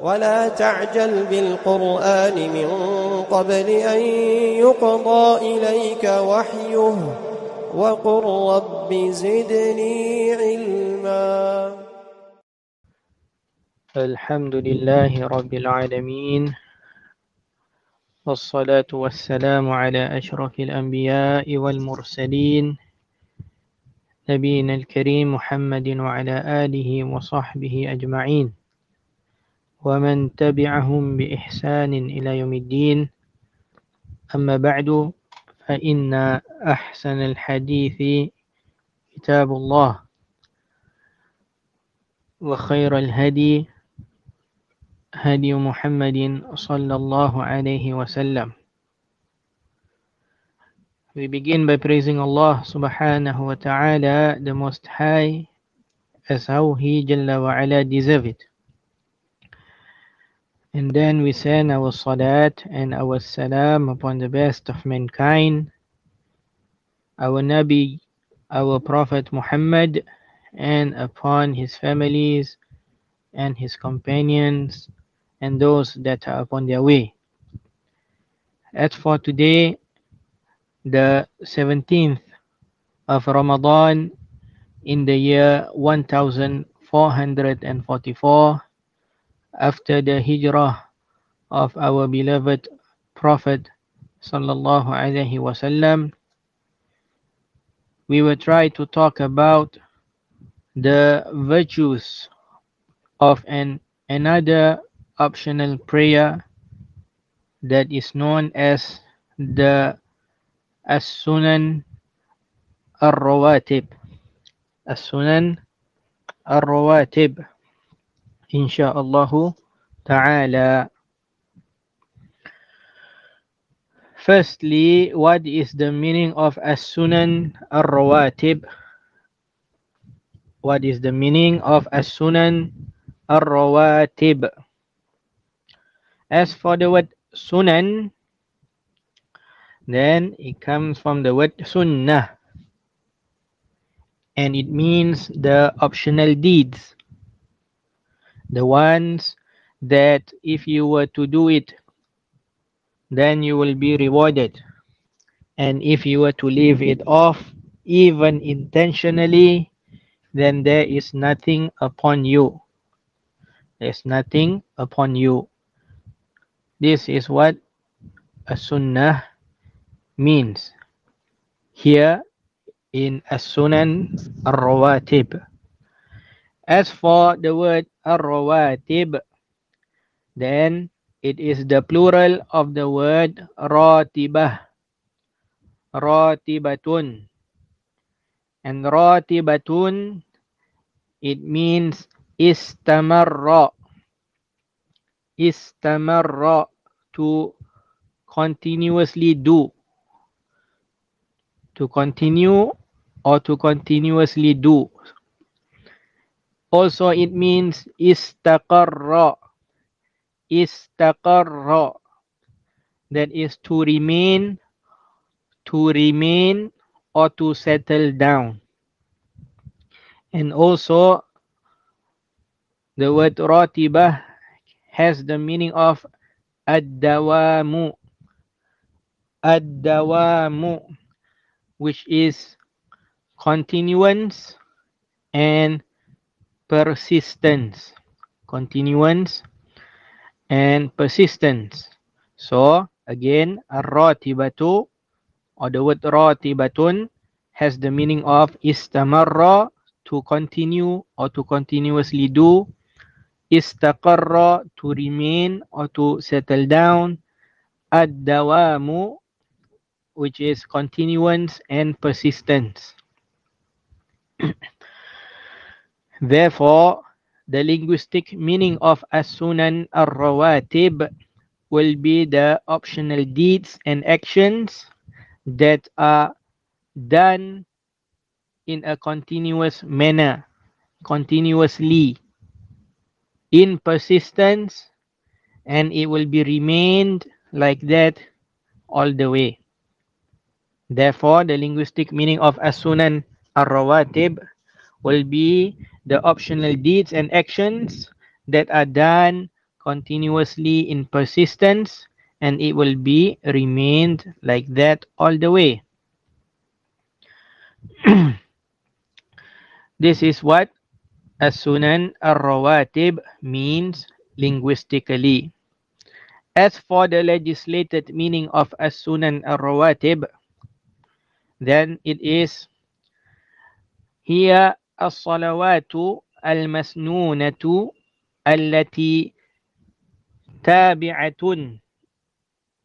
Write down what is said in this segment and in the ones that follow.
ولا تعجل بالقرآن من قبل أن يقضى إليك وحيه وقل رب زدني علما. الحمد لله رب العالمين، والصلاة والسلام على أشرف الأنبياء والمرسلين نبينا الكريم محمد وعلى آله وصحبه أجمعين ومن تبعهم بإحسان إلى يوم الدين. أما بعد، فإن أحسن الحديث كتاب الله، وخير الهدي هدي محمد صلى الله عليه وسلم. We begin by praising Allah subhanahu wa ta'ala, the Most High, as how He Jalla wa ala deserve it. And then we send our salat and our salam upon the best of mankind, our Nabi, our Prophet Muhammad, and upon his families and his companions and those that are upon their way. As for today, the 17th of Ramadan in the year 1444 after the hijrah of our beloved Prophet sallallahu alaihi wasallam, we will try to talk about the virtues of another optional prayer that is known as the As-Sunan Ar-Rawatib. As-Sunan Ar-Rawatib, insya'Allahu ta'ala. Firstly, what is the meaning of As-Sunan Ar-Rawatib? What is the meaning of As-Sunan Ar-Rawatib? As for the word Sunan, then it comes from the word Sunnah, and it means the optional deeds, the ones that if you were to do it, then you will be rewarded, and if you were to leave it off, even intentionally, then there is nothing upon you. There's nothing upon you. This is what a sunnah means here in As-Sunan Ar-Rawatib. As for the word Ar-Rawatib, then it is the plural of the word Ratibah, Ratibatun. And Ratibatun, it means istamarra, istamarra, to continuously do, to continue or to continuously do. Also it means istaqarra, istaqarra, that is to remain or to settle down. And also the word ratibah has the meaning of ad-dawamu, ad-dawamu, which is continuance and persistence, continuance and persistence. So again, ar-ratibatu, or the word ratibatun, has the meaning of istamarra, to continue or to continuously do, istaqarra, to remain or to settle down, ad-dawamu, which is continuance and persistence. Therefore, the linguistic meaning of As-Sunan Ar-Rawatib will be the optional deeds and actions that are done in a continuous manner, continuously, in persistence, and it will be remained like that all the way. Therefore, the linguistic meaning of As-Sunan Ar-Rawatib will be the optional deeds and actions that are done continuously in persistence, and it will be remained like that all the way. This is what as-sunan ar-rawatib means linguistically. As for the legislated meaning of as-sunan ar-rawatib, then it is هي الصلوات المسنونة التي تابعة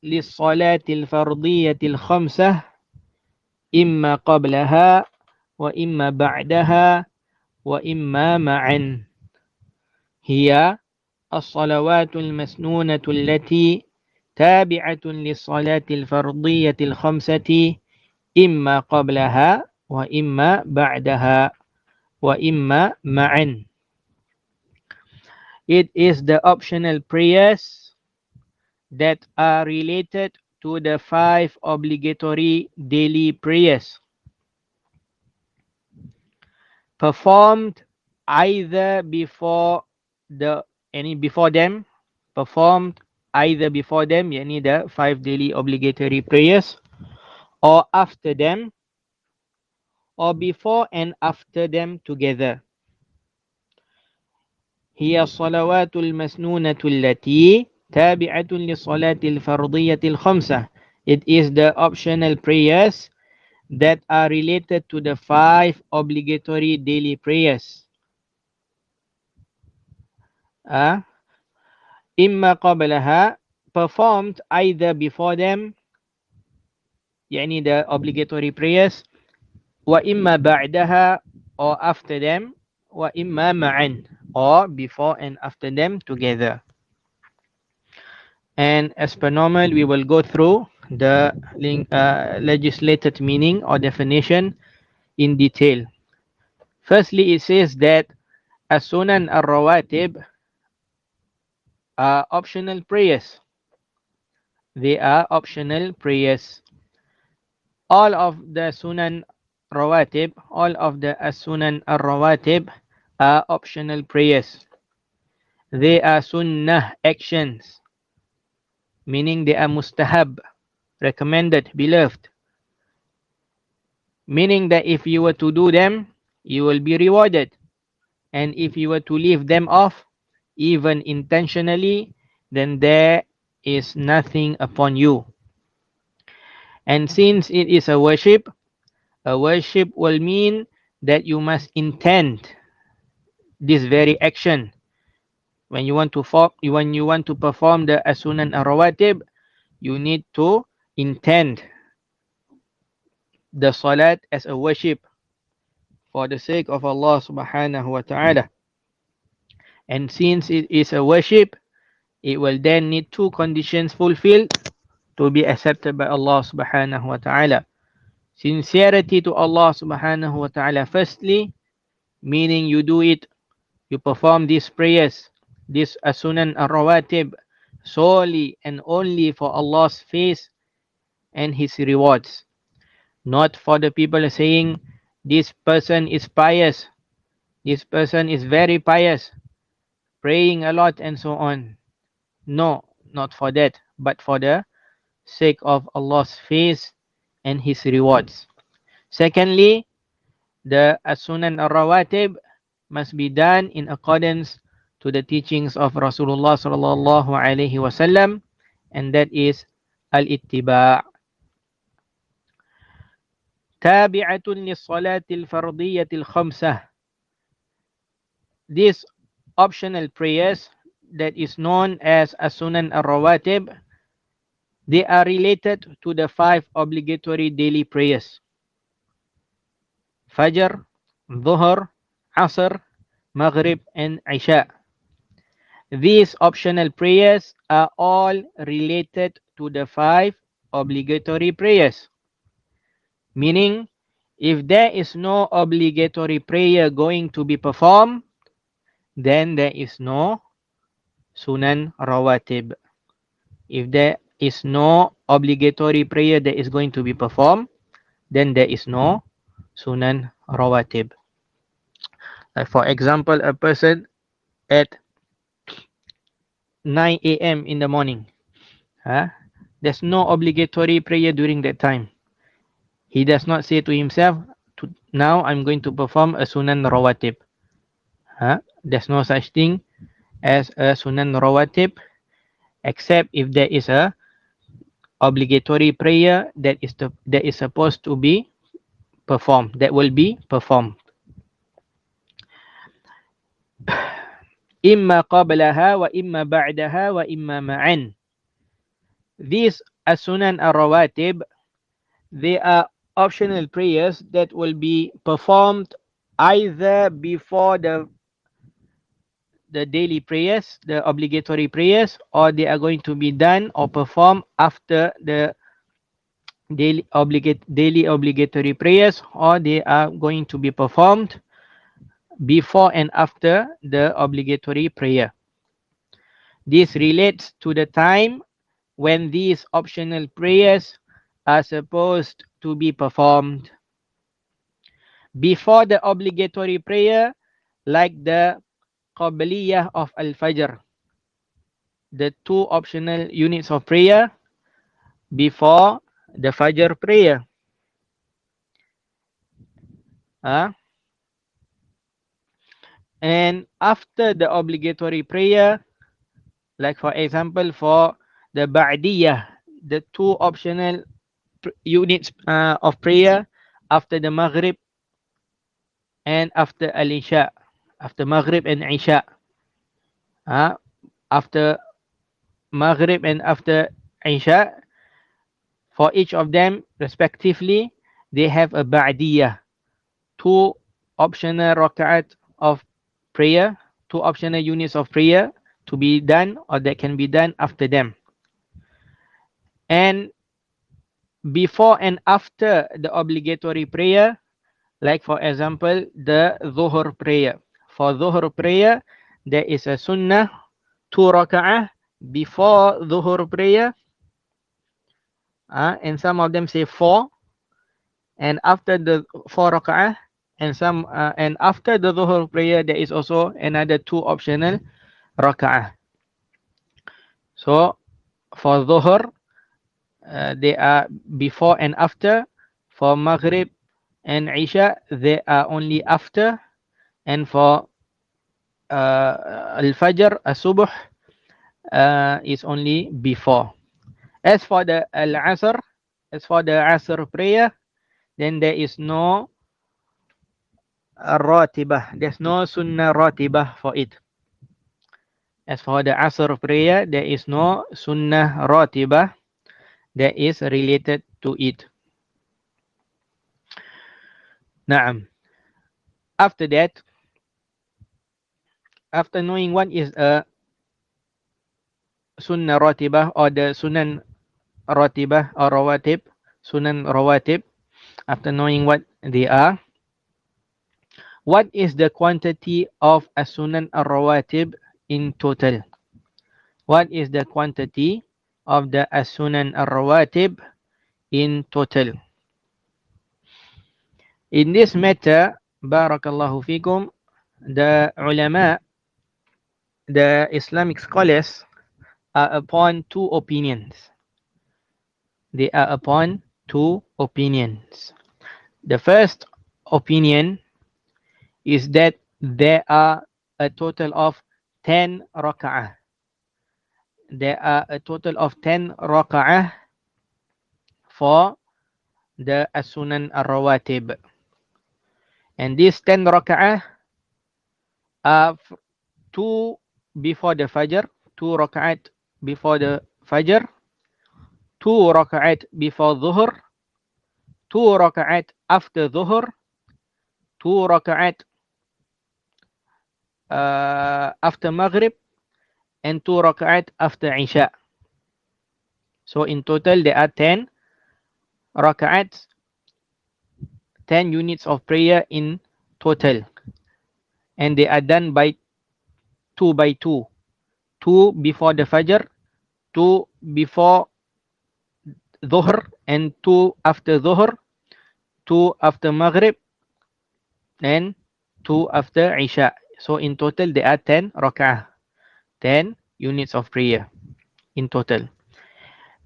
للصلاة الفرضية الخمسة إما قبلها وإما بعدها وإما معا. هي الصلوات المسنونة التي تابعة للصلاة الفرضية الخمسة إما قبلها وإما بعدها وإما معا. It is the optional prayers that are related to the 5 obligatory daily prayers, performed either before them, yani the 5 daily obligatory prayers, or after them, or before and after them together. هي الصلوات المسنونة التي تابعة للصلاة الفرضية الخمسة. It is the optional prayers that are related to the 5 obligatory daily prayers. إما قبلها, performed either before them, يعني the obligatory prayers, وإما بعدها, or after them, وإما معا, or before and after them together. And as per normal, we will go through the legislated meaning or definition in detail. Firstly, it says that as-sunan ar-rawatib are optional prayers. They are optional prayers. All of the sunan rawatib, all of the as-sunan ar-rawatib are optional prayers. They are sunnah actions, meaning they are mustahab, recommended, beloved. Meaning that if you were to do them, you will be rewarded. And if you were to leave them off, even intentionally, then there is nothing upon you. And since it is a worship will mean that you must intend this very action. When you want to perform the as-sunan ar-rawatib, you need to intend the salat as a worship for the sake of Allah subhanahu wa ta'ala. And since it is a worship, it will then need 2 conditions fulfilled to be accepted by Allah subhanahu wa ta'ala. Sincerity to Allah subhanahu wa ta'ala firstly, meaning you perform these prayers, this as-sunan ar-rawatib, solely and only for Allah's face and His rewards. Not for the people saying, this person is pious, this person is very pious, praying a lot and so on. No, not for that, but for the sake of Allah's face and His rewards. Secondly, the as-sunan ar-rawatib must be done in accordance to the teachings of Rasulullah sallallahu alaihi wasallam, and that is al-ittiba'. Tabi'atun lis-salatil fardiyatil khamsah. These optional prayers that is known as as-sunan ar-rawatib, they are related to the 5 obligatory daily prayers: Fajr, Dhuhr, Asr, Maghrib, and Isha. These optional prayers are all related to the 5 obligatory prayers. Meaning, if there is no obligatory prayer going to be performed, then there is no sunan rawatib. If there is no obligatory prayer that is going to be performed, then there is no sunan rawatib. Like for example, a person at 9 a.m. in the morning. There's no obligatory prayer during that time. He does not say to himself, now I'm going to perform a Sunan Rawatib. There's no such thing as a Sunan Rawatib, except if there is a obligatory prayer that is supposed to be performed, that will be performed. Imma qablaha wa imma ba'daha wa imma ma'an. These as-sunan ar-rawatib, they are optional prayers that will be performed either before the daily prayers, the obligatory prayers, or they are going to be done or performed after the daily obligatory prayers, or they are going to be performed before and after the obligatory prayer. This relates to the time when these optional prayers are supposed to be performed. Before the obligatory prayer, like the Qabliyah of Al-Fajr, the 2 optional units of prayer before the Fajr prayer. And after the obligatory prayer, like for example for the Ba'diyah, the 2 optional units of prayer after the Maghrib and after Al-Isha, after Maghrib and Isha. After Maghrib and after Isha, for each of them respectively, they have a Ba'diyah, 2 optional raka'at of prayer, 2 optional units of prayer to be done or that can be done after them. And before and after the obligatory prayer, like for example the Dhuhr prayer. For Dhuhr prayer, there is a sunnah 2 raka'ah before Dhuhr prayer, and some of them say 4, and after the 4 raka'ah, and some and after the Dhuhr prayer there is also another 2 optional raka'ah. So for Dhuhr, they are before and after. For Maghrib and Isha, they are only after. And for Al-Fajr, As-Subuh, is only before. As for the Al-Asr, as for the Asr prayer, then there is no Ratibah. There's no Sunnah Ratibah for it. As for the Asr prayer, there is no Sunnah Ratibah that is related to it. Naam. After that, after knowing what is a Sunnah Ratibah or the Sunan Ratibah or Rawatib, Sunan Rawatib, after knowing what they are, what is the quantity of a Sunan Rawatib in total? What is the quantity of the As-Sunan Ar-Rawatib in total? In this matter, Barakallahu fikum, the ulama, the Islamic scholars are upon 2 opinions. They are upon 2 opinions. The first opinion is that there are a total of 10 raka'ah. There are a total of 10 raka'ah for the As-Sunan Ar-Rawatib. And these 10 raka'ah are 2 before the Fajr, 2 raka'at before the Fajr, 2 raka'at before Dhuhr, 2 raka'at after Dhuhr, 2 raka'at after Maghrib, and 2 raka'at after Isha. So in total there are 10 raka'ats, 10 units of prayer in total. And they are done by 2 by 2. 2 before the Fajr, 2 before Dhuhr, and 2 after Dhuhr, 2 after Maghrib, and 2 after Isha. So in total there are 10 raka'ah. 10 units of prayer in total.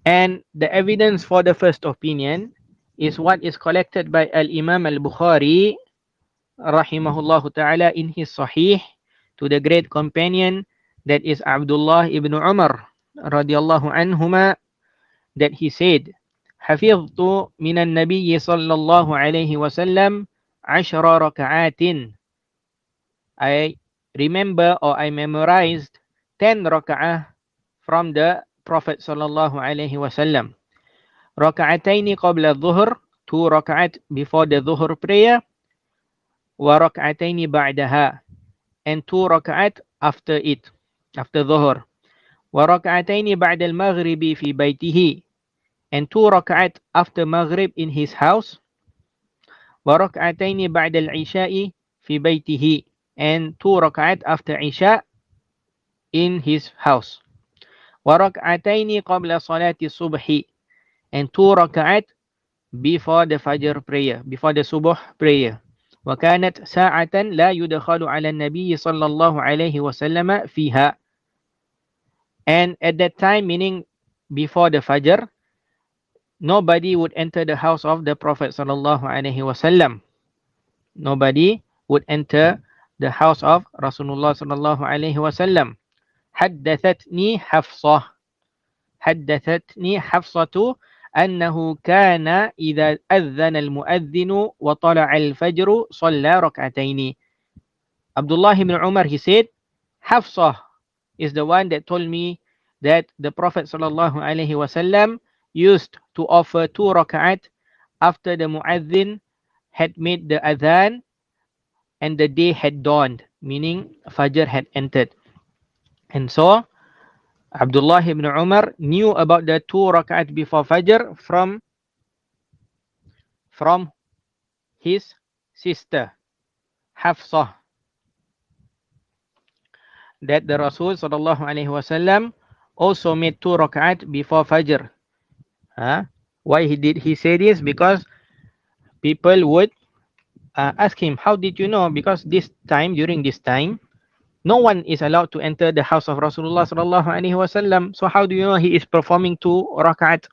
And the evidence for the first opinion is what is collected by Al-Imam Al-Bukhari rahimahullah ta'ala in his Sahih to the great companion that is Abdullah ibn Umar radiyallahu anhuma, that he said, Hafidhtu minan nabiyyi sallallahu alayhi wasallam 10 raka'atin. I remember or I memorized 10 raka'ah from the Prophet sallallahu alayhi wasallam. Raka'ataini qabla dhuhr, 2 raka'at before the dhuhr prayer, wa raka'ataini ba'daha, and 2 raka'at after it, after dhuhr. Wa raka'ataini ba'da al-maghribi fi baytihi, and 2 raka'at after maghrib in his house. Wa raka'ataini ba'da al-isha'i fi baytihi, and 2 raka'at after isha in his house. Wa raka'ataini qabla salati subhi, and 2 raka'at before the fajr prayer, before the subuh prayer. Wa kanat sa'atan la yudkhalu 'ala an-nabiy sallallahu alayhi wasallam fiha. And at that time, meaning before the fajr, nobody would enter the house of the Prophet sallallahu alaihi wasallam. Nobody would enter the house of Rasulullah sallallahu alaihi wasallam. Haddathatni Hafsah. Haddathatni Hafsatu annahu kana idza adhana al-muadhdhin wa tala'a al-fajr shalla rak'ataini. Abdullah ibn Umar, he said, Hafsah is the one that told me that the Prophet sallallahu alaihi wasallam used to offer 2 rak'at after the muadhin had made the adhan and the day had dawned, meaning Fajr had entered. And so Abdullah ibn Umar knew about the 2 rak'at before Fajr from his sister Hafsah, that the Rasul sallallahu alaihi wasallam also made 2 rak'at before Fajr. Why he say this? Because people would ask him, how did you know? Because during this time, no one is allowed to enter the house of Rasulullah sallallahu alaihi wasallam. So how do you know he is performing 2 rak'at,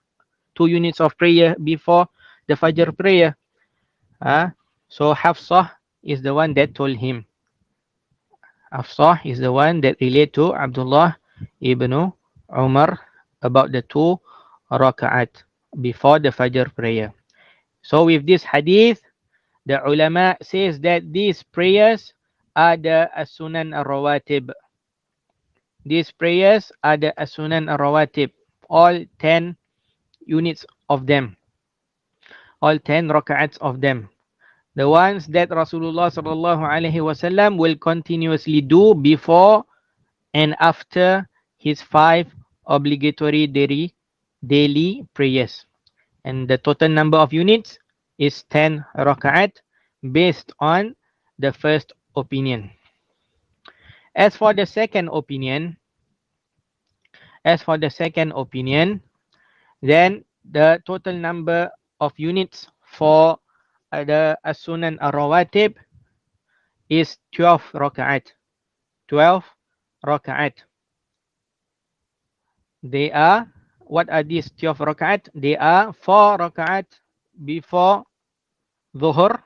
2 units of prayer before the Fajr prayer? So Hafsah is the one that told him. Hafsah is the one that relayed to Abdullah ibn Umar about the 2 rak'at before the Fajr prayer. So with this hadith, the ulama says that these prayers are the as-sunan ar-rawatib. These prayers are the as-sunan ar-rawatib. All 10 units of them. All 10 rak'ats of them. The ones that Rasulullah sallallahu alaihi wasallam will continuously do before and after his 5 obligatory daily prayers. And the total number of units is 10 rak'at based on the first opinion. As for the second opinion, then the total number of units for the as-sunan ar-rawatib is 12 rak'at. 12 rak'at. They are, what are these 12 rak'at? They are 4 rak'at before dhuhr,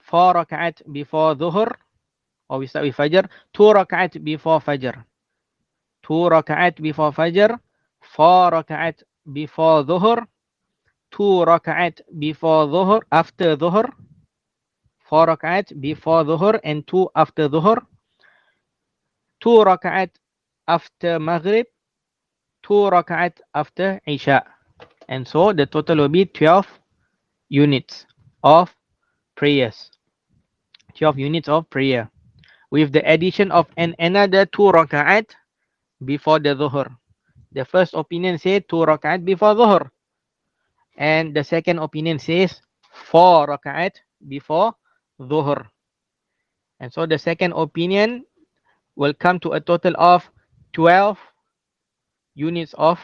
4 rak'at before dhuhr, or we start with Fajr, 2 rak'at before Fajr, 2 rak'at before Fajr, 4 rak'at before dhuhr, 2 rak'at before dhuhr, after dhuhr, 4 rak'at before dhuhr and 2 after dhuhr, 2 rak'at after Maghrib, 2 rak'at after Isha. And so the total will be 12 units of prayers. 12 units of prayer. With the addition of another 2 rak'at before the dhuhr. The first opinion says 2 rak'at before dhuhr. And the second opinion says 4 rak'at before dhuhr. And so the second opinion will come to a total of 12 units of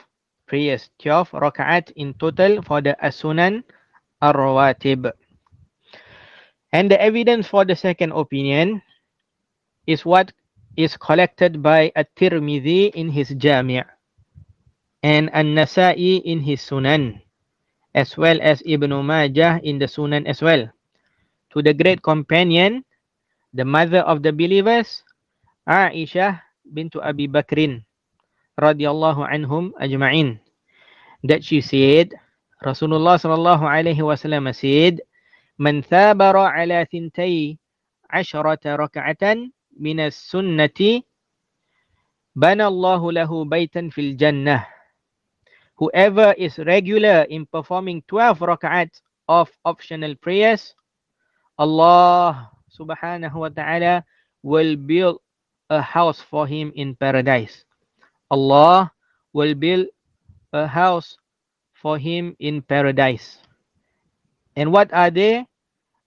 prayers. 12 rak'at in total for the as-sunan ar-rawatib. And the evidence for the second opinion is what is collected by At-Tirmidhi in his Jami' and An-Nasa'i in his Sunan, as well as Ibn Majah in the Sunan as well. To the great companion, the mother of the believers, Aisha bint Abi Bakrin radiyallahu anhum ajma'in, that she said, Rasulullah sallallahu alaihi wasallam said, "Man thabara ala thintai asharata rak'atan min as-sunnati bana Allahu lahu baitan fil jannah." Whoever is regular in performing 12 rak'at of optional prayers, Allah subhanahu wa ta'ala will build a house for him in paradise. Allah will build a house for him in paradise. And what are they?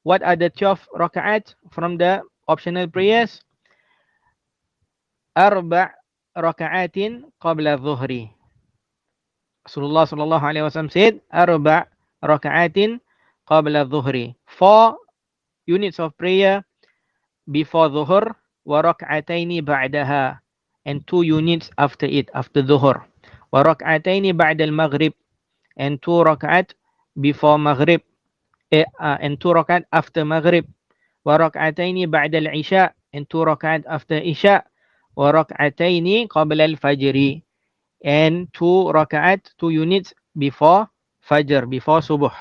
What are the 12 rak'at from the optional prayers? Arba' raka'atin qabla dhuhri. Rasulullah sallallahu alaihi wasallam said, Arba' raka'atin qabla dhuhri. 4 units of prayer before dhuhr, wa rak'ataini ba'daha, and 2 units after it, after dhuhr. Wa rak'ataini ba'da al-maghrib, and 2 rak'at before maghrib, and 2 rak'at after maghrib. Wa rak'ataini ba'da al-isha, and 2 rak'at after isha. Wa rak'ataini qabla al-fajri, and 2 rak'at, 2 units before fajr, before subuh.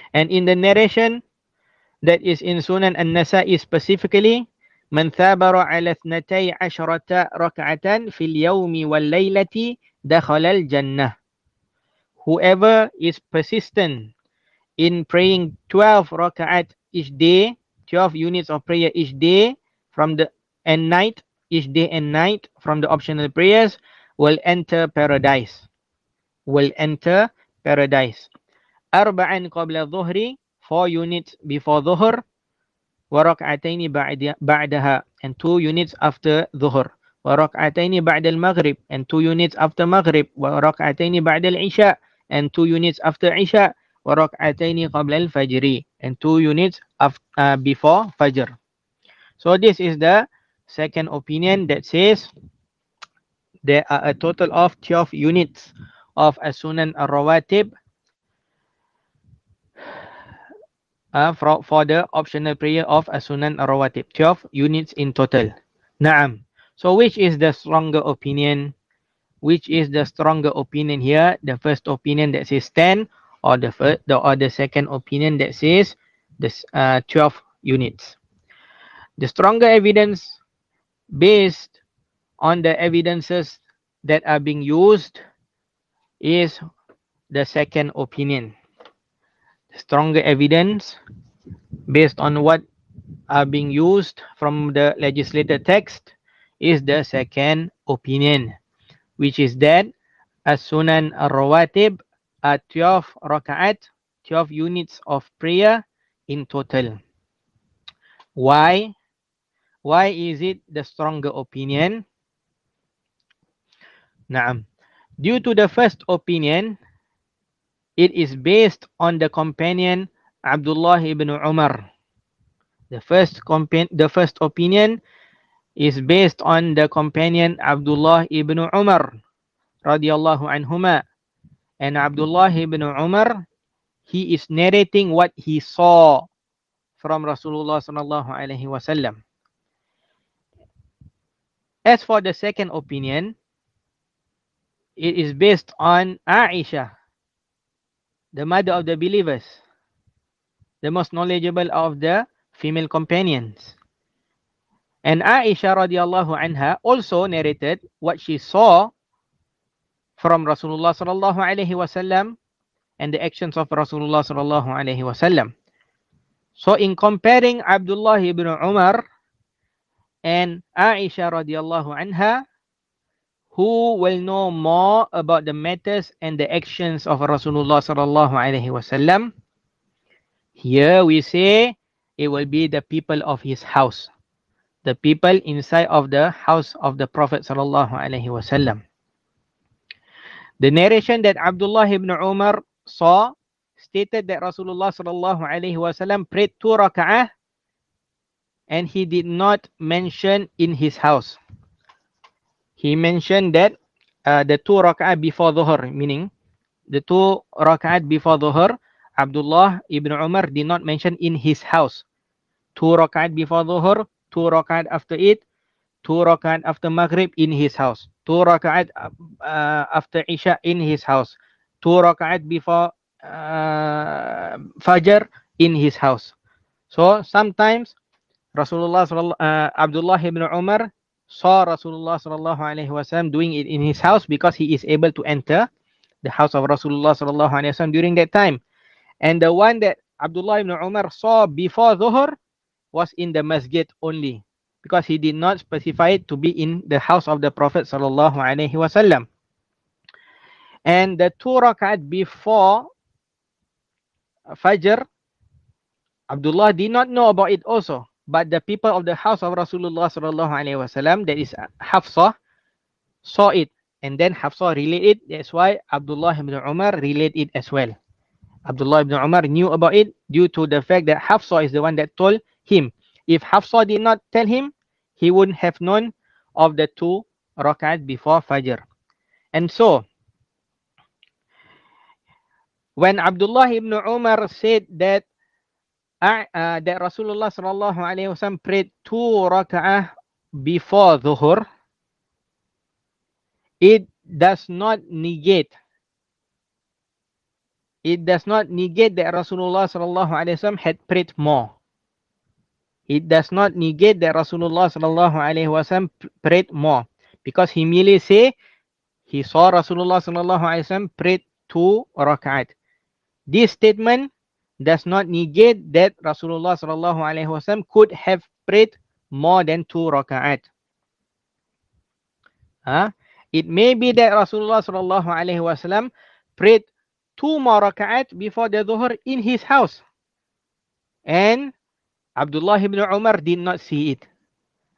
And in the narration that is in Sunan An-Nasa'i specifically, Man thabara ala 12 rak'atan fil yawmi wal laylati dakhala al-jannah. Whoever is persistent in praying 12 rak'at each day, 12 units of prayer each day from the and night, each day and night from the optional prayers, will enter paradise. Will enter paradise. Arba'an qabla dhuhri, 4 units before dhuhr, wa rak'ataini ba'daha, and 2 units after dhuhr, wa rak'ataini ba'da al-maghrib, and 2 units after maghrib, wa rak'ataini ba'da al-isha, and 2 units after isha, wa rak'ataini qabla al-fajri, and 2 units before fajr. So this is the second opinion that says there are a total of 12 units of as-sunan ar-rawatib for the optional prayer of as-sunan ar-rawatib. 12 units in total. Naam. So which is the stronger opinion? Which is the stronger opinion here? The first opinion that says 10, or the second opinion that says this 12 units? The stronger evidence, based on the evidences that are being used, is the second opinion. The stronger evidence, based on what are being used from the legislated text, is the second opinion, which is that as-sunan ar-rawatib are 12 raka'at, 12 units of prayer in total. Why? Why is it the stronger opinion? Naam. Due to the first opinion, it is based on the companion Abdullah ibn Umar. The first opinion is based on the companion Abdullah ibn Umar radiyallahu anhuma. And Abdullah ibn Umar, he is narrating what he saw from Rasulullah sallallahu alaihi wasallam. As for the second opinion, it is based on Aisha, the mother of the believers, the most knowledgeable of the female companions. And Aisha radiyallahu anha also narrated what she saw from Rasulullah sallallahu alaihi wasallam and the actions of Rasulullah sallallahu alaihi wasallam. So in comparing Abdullah ibn Umar and Aisha radiyallahu anha, who will know more about the matters and the actions of Rasulullah sallallahu alaihi wasallam? Here we say it will be the people of his house, the people inside of the house of the Prophet sallallahu alaihi wasallam. The narration that Abdullah ibn Umar saw stated that Rasulullah sallallahu alaihi wasallam prayed 2 rak'ah and he did not mention in his house. He mentioned that the 2 rak'at before Dhuhr, meaning the 2 rak'at before Dhuhr, Abdullah ibn Umar did not mention in his house. 2 rak'at before Dhuhr, 2 rak'at after it, 2 rak'at after Maghrib in his house, 2 rak'at after Isha in his house, 2 rak'at before Fajr in his house. So sometimes Abdullah ibn Umar saw Rasulullah sallallahu alaihi wasallam doing it in his house because he is able to enter the house of Rasulullah sallallahu alaihi wasallam during that time. And the one that Abdullah ibn Umar saw before Dhuhr was in the masjid only, because he did not specify it to be in the house of the Prophet sallallahu alaihi wasallam. And the 2 rak'at before Fajr, Abdullah did not know about it also, but the people of the house of Rasulullah sallallahu alaihi wasallam, that is Hafsah, saw it, and then Hafsah relayed it. That's why Abdullah ibn Umar relayed it as well. Abdullah ibn Umar knew about it due to the fact that Hafsah is the one that told him. If Hafsah did not tell him, he wouldn't have known of the 2 rak'at before Fajr. And so, when Abdullah ibn Umar said that Rasulullah sallallahu alaihi wasallam prayed 2 rak'ah before Dhuhr, it does not negate that Rasulullah sallallahu alaihi wasallam had prayed more. It does not negate that Rasulullah sallallahu alaihi wasallam prayed more, because he merely say he saw Rasulullah sallallahu alaihi wasallam prayed 2 rak'at. This statement does not negate that Rasulullah sallallahu alaihi wasallam could have prayed more than 2 rak'at. It may be that Rasulullah sallallahu alaihi wasallam prayed 2 more rak'at before the Dhuhr in his house, and Abdullah ibn Umar did not see it.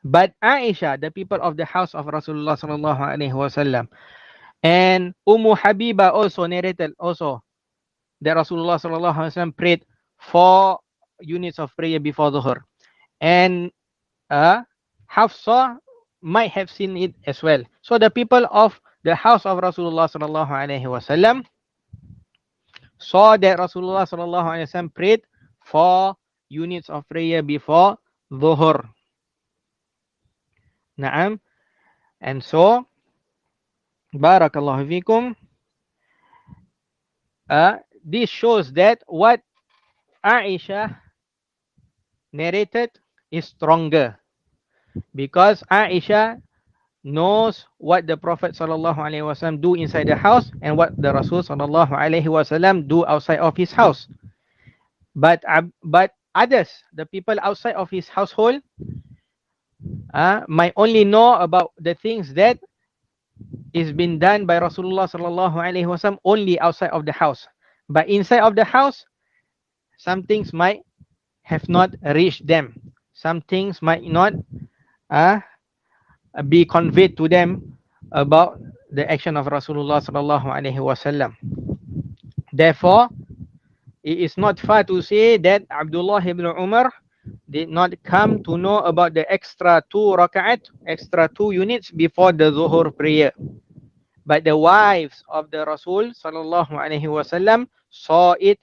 But Aisha, the people of the house of Rasulullah sallallahu alaihi wasallam, and Habiba also narrated also that Rasulullah sallallahu alaihi wasallam prayed 4 units of prayer before Dhuhr, and Hafsah might have seen it as well. So the people of the house of Rasulullah sallallahu alaihi wasallam saw that Rasulullah sallallahu alaihi wasallam prayed 4 units of prayer before Dhuhr. Naam. And so, barakallahu fikum, this shows that what Aisha narrated is stronger, because Aisha knows what the Prophet sallallahu alaihi wasallam do inside the house and what the Rasul sallallahu alaihi wasallam do outside of his house. But others, the people outside of his household, might only know about the things that is been done by Rasulullah sallallahu alaihi wasallam only outside of the house. But inside of the house, some things might have not reached them. Some things might not be conveyed to them about the action of Rasulullah sallallahu alaihi wasallam. Therefore, it is not far to say that Abdullah ibn Umar did not come to know about the extra 2 rak'at, extra 2 units before the Zuhur prayer. But the wives of the Rasul sallallahu alaihi wasallam saw it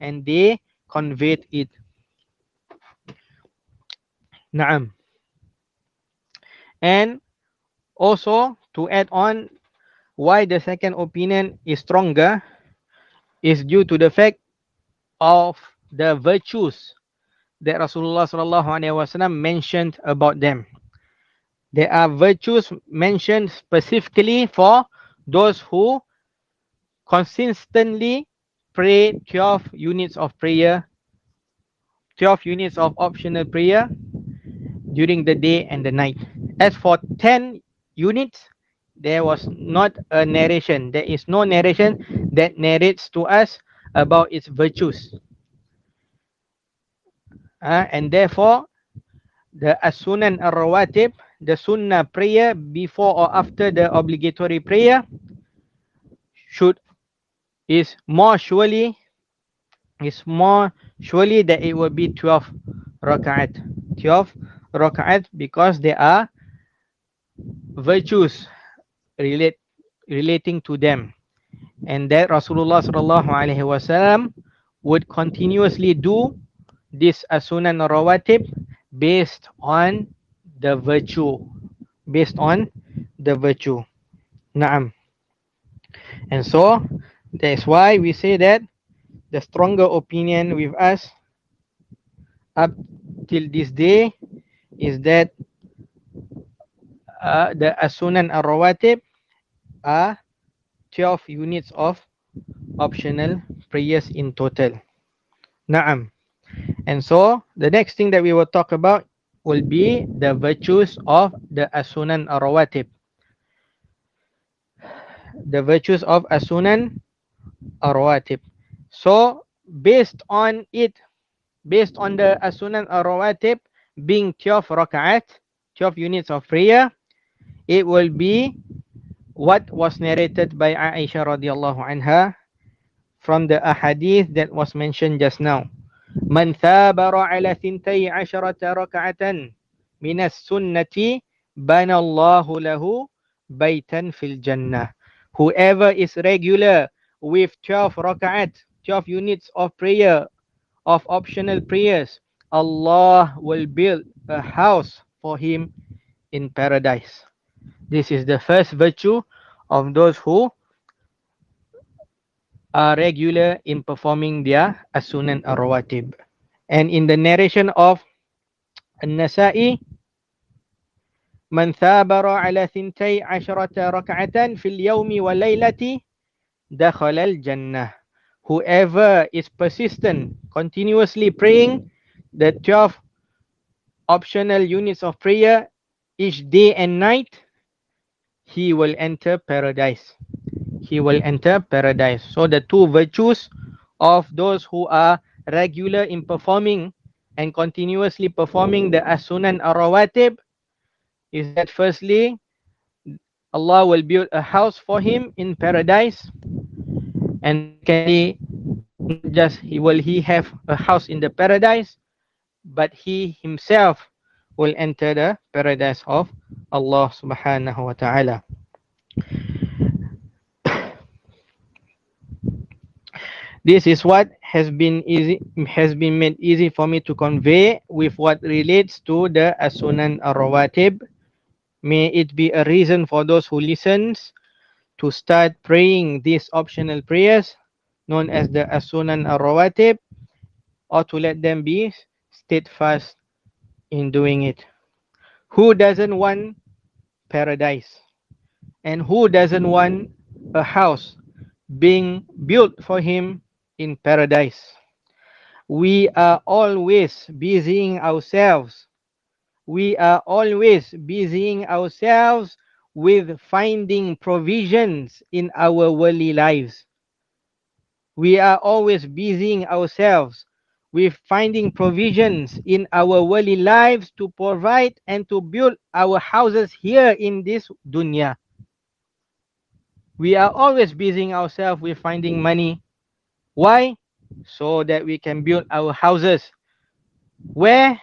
and they conveyed it. Naam. And also, to add on, why the second opinion is stronger is due to the fact of the virtues that Rasulullah sallallahu alaihi wasallam mentioned about them. There are virtues mentioned specifically for those who consistently pray 12 units of prayer, 12 units of optional prayer during the day and the night. As for 10 units, there was not a narration. There is no narration that narrates to us about its virtues. And therefore, the as-sunan ar-rawatib, the sunnah prayer before or after the obligatory prayer, is more surely that it will be 12 rakaat. 12 rakaat because there are virtues relating to them, and that Rasulullah sallallahu alaihi wasallam would continuously do this as-sunan rawatib based on the virtue, Naam. And so that's why we say that the stronger opinion with us up till this day is that the as-sunan rawatib are 12 units of optional prayers in total. Naam. And so the next thing that we will talk about will be the virtues of the as-sunan rawatib. The virtues of as-sunan rawatib. So based on the as-sunan rawatib being 12 rakaat, 12 units of prayer, it will be what was narrated by Aisha radhiyallahu anha from the ahadith that was mentioned just now. Man thabara ala 12 raka'atan min as-sunnati bana Allahu lahu baitan fil jannah. Whoever is regular with 12 raka'at, 12 units of prayer, of optional prayers, Allah will build a house for him in paradise. This is the first virtue of those who are regular in performing their as-sunan ar-rawatib. And in the narration of An-Nasa'i, Man thabara ala 12 rak'atan fil yawmi wa laylati dakhala al-jannah. Whoever is persistent, continuously praying the 12 optional units of prayer each day and night, he will enter paradise. He will enter paradise. So the two virtues of those who are regular in performing and continuously performing the as-sunan ar-rawatib is that firstly, Allah will build a house for him in paradise, and secondly, not just will he have a house in the paradise, but he himself will enter the paradise of Allah subhanahu wa ta'ala. This is what has been made easy for me to convey with what relates to the as-sunan ar-rawatib. May it be a reason for those who listens to start praying these optional prayers known as the as-sunan ar-rawatib, or to let them be steadfast in doing it. Who doesn't want paradise? And who doesn't want a house being built for him in paradise? We are always busying ourselves. We are always busying ourselves with finding provisions in our worldly lives. We are always busying ourselves with finding provisions in our worldly lives to provide and to build our houses here in this dunya. We are always busying ourselves with finding money. Why? So that we can build our houses. Where?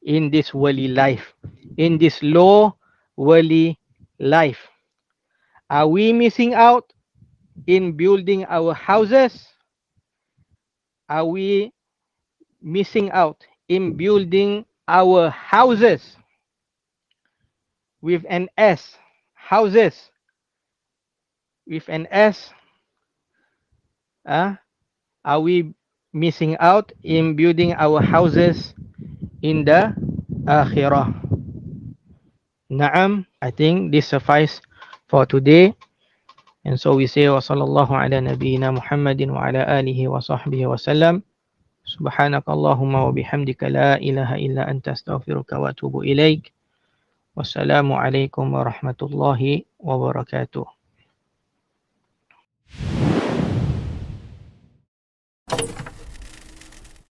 In this worldly life. In this low worldly life. Are we missing out in building our houses? Are we missing out in building our houses with an S? Houses with an S. Are we missing out in building our houses in the akhirah? Naam, I think this suffice for today. And so we say wa sallallahu ala nabiyyina Muhammadin wa ala alihi wa sahbihi wa sallam. Subhanaka Allahumma wa bihamdika la ilaha illa anta astaghfiruka wa atubu ilaik. Wassalamu alaikum warahmatullahi wabarakatuh.